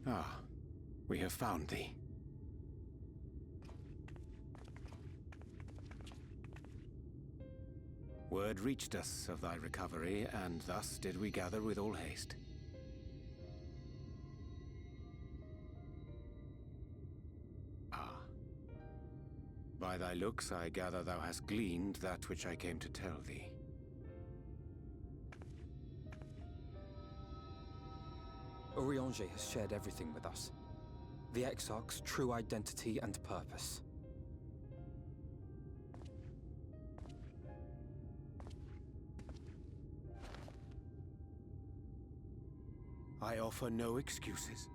Ah, we have found thee. Word reached us of thy recovery, and thus did we gather with all haste. Ah. By thy looks I gather thou hast gleaned that which I came to tell thee. Urianger has shared everything with us. The Exarch's true identity and purpose. I offer no excuses.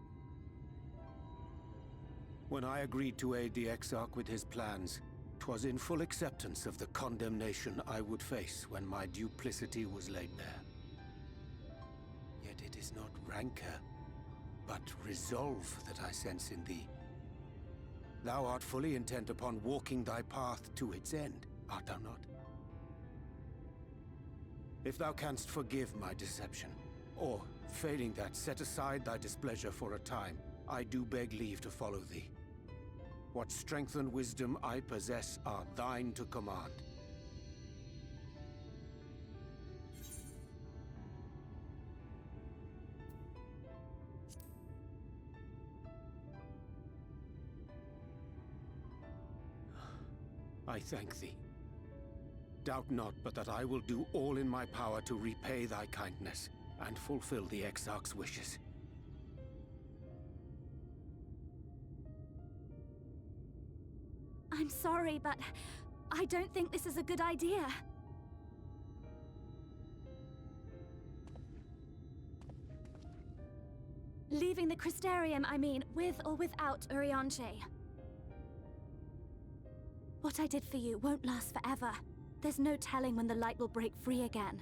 When I agreed to aid the Exarch with his plans, 'twas in full acceptance of the condemnation I would face when my duplicity was laid bare. Yet it is not rancor, but resolve that I sense in thee. Thou art fully intent upon walking thy path to its end, art thou not? If thou canst forgive my deception, or, failing that, set aside thy displeasure for a time, I do beg leave to follow thee. What strength and wisdom I possess are thine to command. I thank thee. Doubt not but that I will do all in my power to repay thy kindness and fulfill the Exarch's wishes. I'm sorry, but I don't think this is a good idea. Leaving the Crystarium, I mean, with or without Urianger. What I did for you won't last forever. There's no telling when the light will break free again.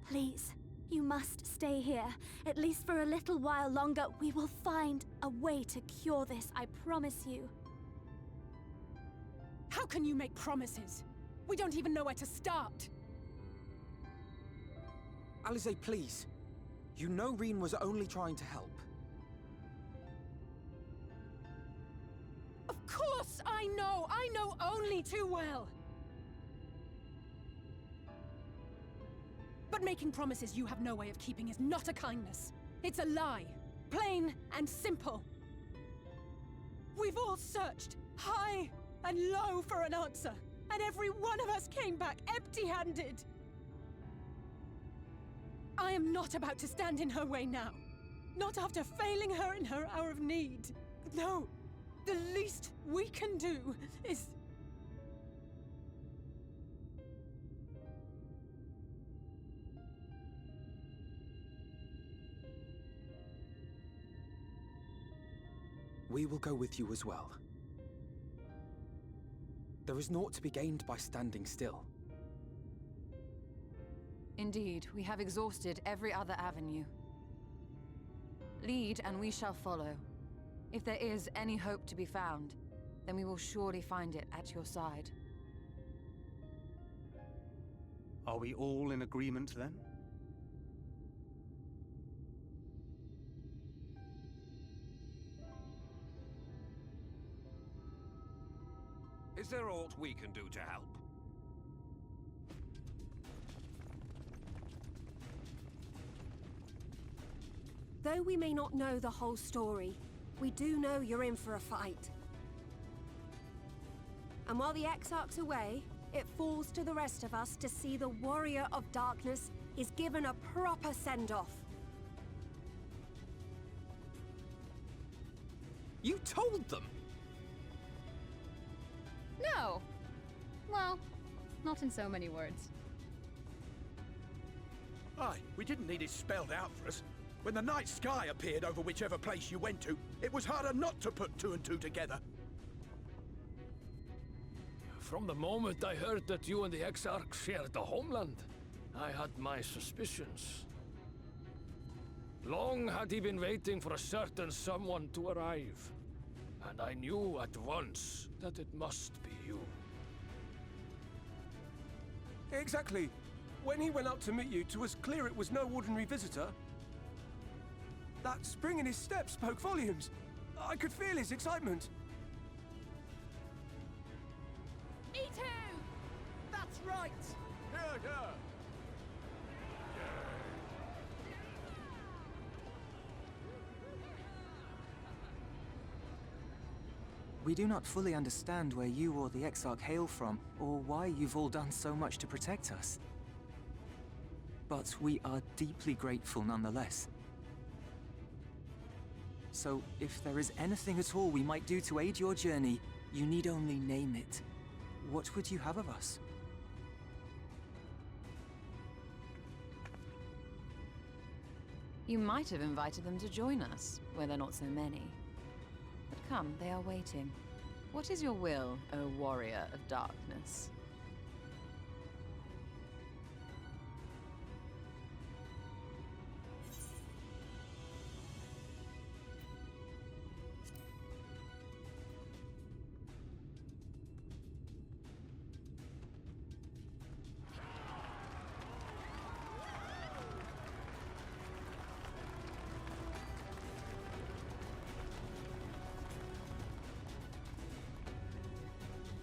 Please, you must stay here. At least for a little while longer. We will find a way to cure this, I promise you. How can you make promises? We don't even know where to start. Alize, please. You know Reen was only trying to help. Of course I know! I know only too well! But making promises you have no way of keeping is not a kindness. It's a lie. Plain and simple. We've all searched high and low for an answer, and every one of us came back empty-handed. I am not about to stand in her way now. Not after failing her in her hour of need. No. The least we can do is... We will go with you as well. There is naught to be gained by standing still. Indeed, we have exhausted every other avenue. Lead, and we shall follow. If there is any hope to be found, then we will surely find it at your side. Are we all in agreement, then? Is there aught we can do to help? Though we may not know the whole story, we do know you're in for a fight. And while the Exarch's away, it falls to the rest of us to see the Warrior of Darkness is given a proper send-off. You told them! No! Well, not in so many words. Aye, we didn't need it spelled out for us. When the night sky appeared over whichever place you went to, it was harder not to put two and two together. From the moment I heard that you and the Exarch shared the homeland, I had my suspicions. Long had he been waiting for a certain someone to arrive, and I knew at once that it must be you. Exactly. When he went out to meet you, 'twas clear it was no ordinary visitor. That spring in his step spoke volumes. I could feel his excitement. Me too! That's right! Here, here! We do not fully understand where you or the Exarch hail from, or why you've all done so much to protect us. But we are deeply grateful nonetheless. So, if there is anything at all we might do to aid your journey, you need only name it. What would you have of us? You might have invited them to join us, where they're not so many. But come, they are waiting. What is your will, O warrior of darkness?